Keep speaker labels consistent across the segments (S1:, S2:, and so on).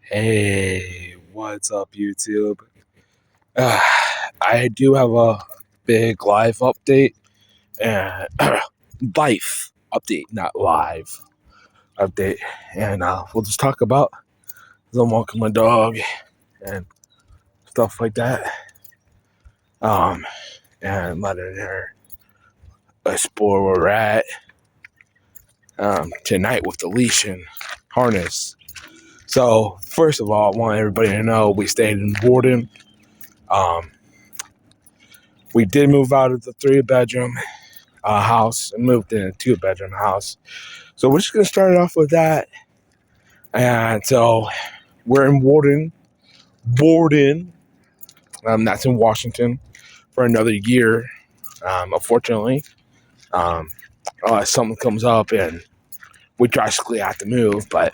S1: Hey, what's up, YouTube? Uh, I do have a big live update and life update, not live update. And we'll just talk about them walking my dog and stuff like that. And letting her explore where we're at tonight with the leash and harness. So, first of all, I want everybody to know we stayed in Borden. We did move out of the 3-bedroom house and moved in a 2-bedroom house. So we're just going to start it off with that. And so we're in Borden, that's in Washington, for another year. Unfortunately, something comes up and we drastically have to move. But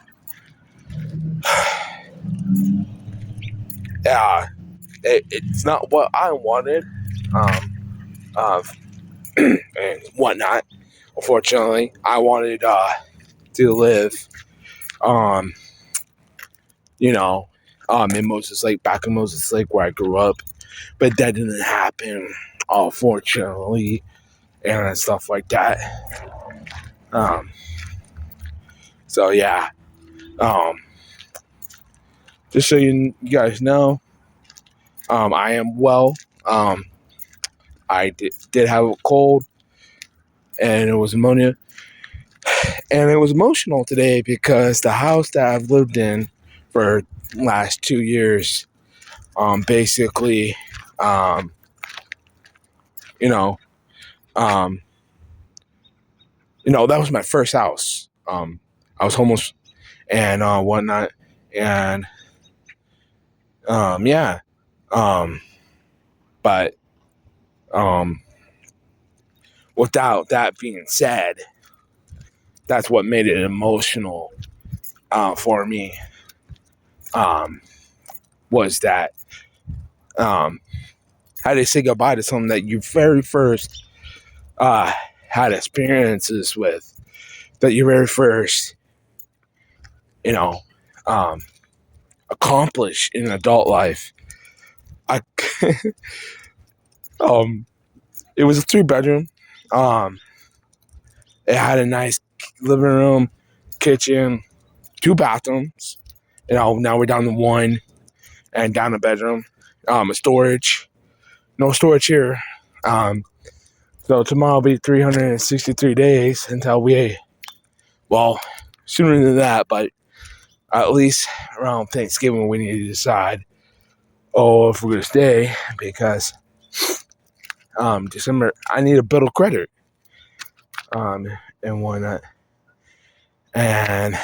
S1: yeah, it's not what I wanted and whatnot. Unfortunately, I wanted to live, in Moses Lake, back in Moses Lake where I grew up. But that didn't happen, unfortunately, and stuff like that. So yeah, just so you guys know, I am well. I did have a cold, and it was pneumonia, and it was emotional today because the house that I've lived in for the last 2 years, basically, you know, um, that was my first house. I was homeless and whatnot, and yeah, but without that being said, that's what made it emotional for me. Was that how to say goodbye to something that you very first had experiences with, that you very first, um, accomplished in adult life. I, it was a 3-bedroom. It had a nice living room, kitchen, 2 bathrooms. Now we're down to 1 and down a bedroom. A storage. No storage here. So tomorrow will be 363 days until sooner than that, but at least around Thanksgiving we need to decide, if we're going to stay, because December, I need a bill of credit, and whatnot. And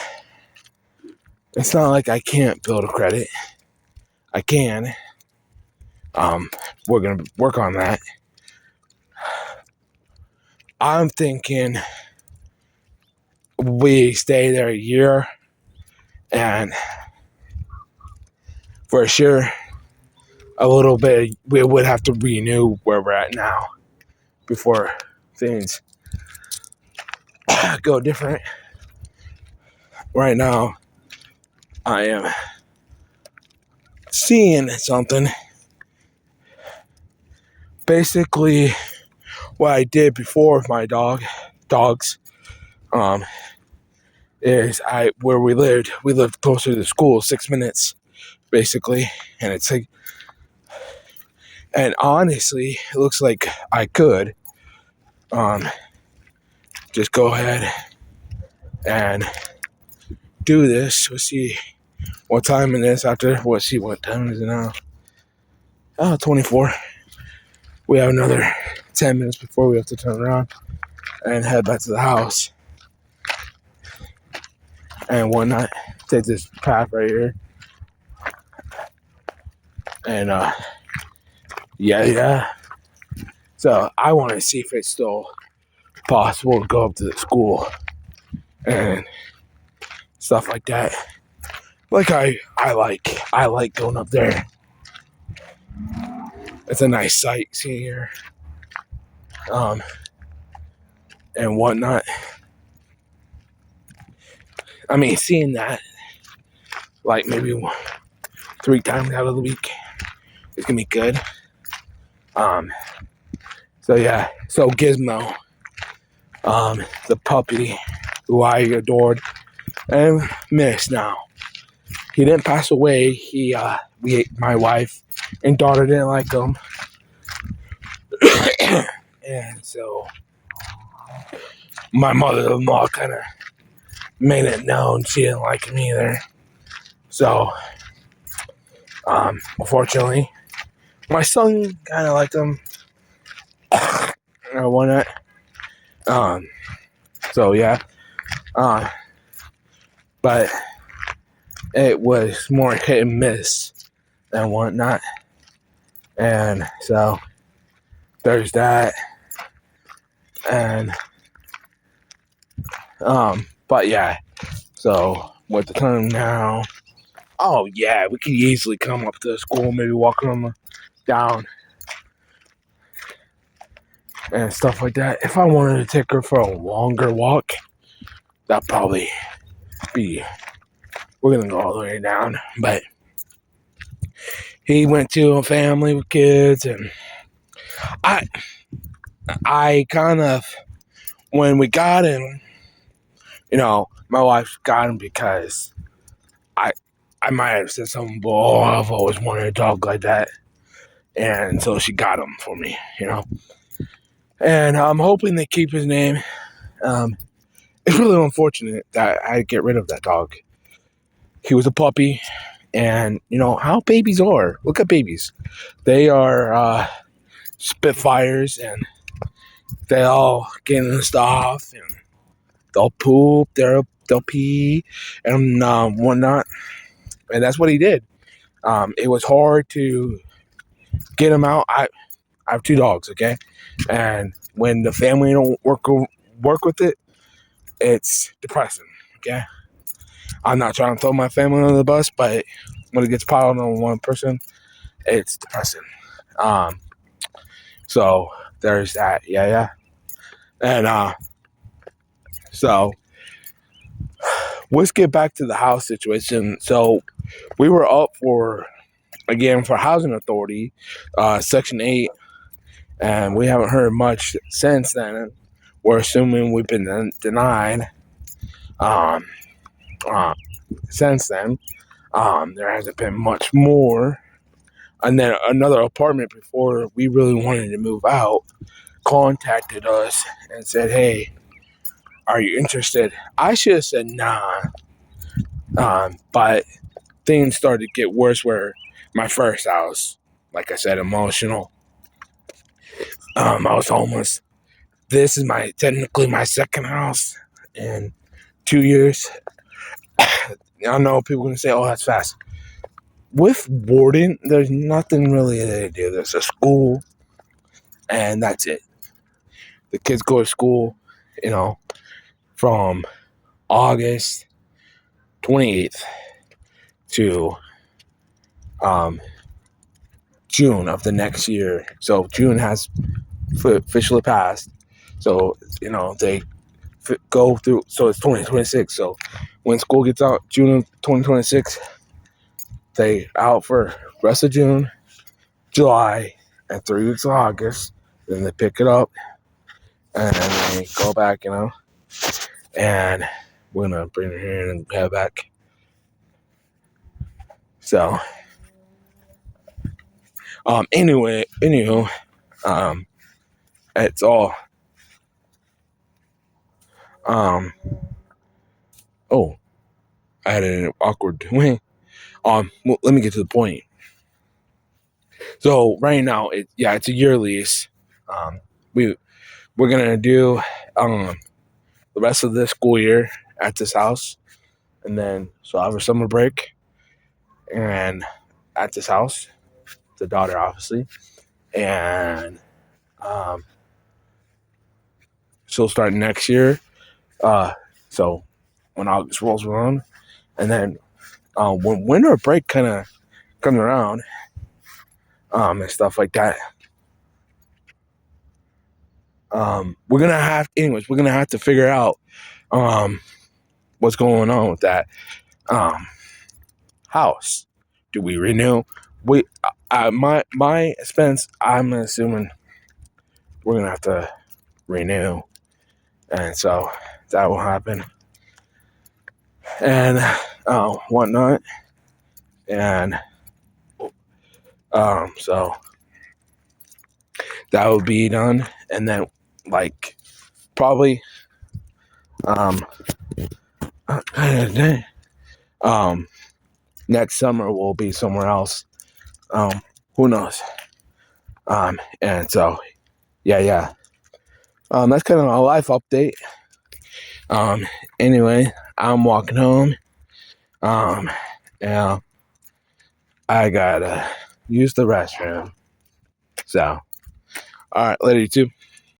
S1: it's not like I can't build a credit. I can. We're going to work on that. I'm thinking we stay there a year, and for sure, a little bit, we would have to renew where we're at now before things go different. Right now, I am seeing something. Basically, what I did before with my dogs, is where we lived closer to the school, 6 minutes, basically, and it's like, and honestly, it looks like I could, just go ahead and do this. We'll see what time it is after. We'll see what time is it now. 24. We have another 10 minutes before we have to turn around and head back to the house and whatnot. Take this path right here. And yeah. So I want to see if it's still possible to go up to the school and stuff like that. Like I like going up there. It's a nice sight seeing here, and whatnot. I mean, seeing that like maybe 3 times out of the week. It's gonna be good. So yeah, so Gizmo, the puppy who I adored and miss now. He didn't pass away. My wife and daughter didn't like him, and so my mother-in-law kind of made it known she didn't like him either. So, unfortunately, my son kind of liked him. Or whatnot. So yeah. But it was more hit and miss and whatnot. And so there's that. And but yeah. So with the time now, oh yeah, we could easily come up to the school, maybe walking on the down and stuff like that. If I wanted to take her for a longer walk, that'd probably be, we're gonna go all the way down. But he went to a family with kids, and I kind of, when we got him, my wife got him because I might have said something, but I've always wanted a dog like that. And so she got him for me, And I'm hoping they keep his name. It's really unfortunate that I get rid of that dog. He was a puppy, and how babies are. Look at babies. They are spitfires, and they all get in stuff, and they'll poop, they'll pee, and whatnot. And that's what he did. It was hard to get him out. I have 2 dogs, okay? And when the family don't work with it, it's depressing, okay? I'm not trying to throw my family under the bus, but when it gets piled on one person, it's depressing. So there's that, yeah. And so let's get back to the house situation. So we were up for housing authority, Section 8, and we haven't heard much since then. We're assuming we've been denied. Since then, there hasn't been much more. And then another apartment before we really wanted to move out contacted us and said, "Hey, are you interested?" I should have said nah. But things started to get worse where my first house, like I said, emotional. I was homeless. This is technically my second house in 2 years. I know people are going to say, "Oh, that's fast." With Warden, there's nothing really to do. There's a school, and that's it. The kids go to school, from August 28th to June of the next year. So June has officially passed. So, they go through. So it's 2026. So when school gets out, June of 2026, they out for rest of June, July, and 3 weeks of August. Then they pick it up, and then they go back, and we're gonna bring her here and head back. So, anywho, it's all, oh, I had an awkward way. Well, let me get to the point. So right now, it's a year lease. We're gonna do the rest of this school year at this house, and then so I have a summer break, and at this house, the daughter obviously, and she'll start next year. So when August rolls around, and then when winter break kind of comes around, and stuff like that, we're gonna have to figure out what's going on with that. house. Do we renew? My expense, I'm assuming we're gonna have to renew, and so that will happen, and whatnot, and so that will be done, and then like probably next summer we'll be somewhere else. Who knows? And so yeah. That's kind of a life update. Anyway, I'm walking home. Yeah, I gotta use the restroom. So, all right, later, you too.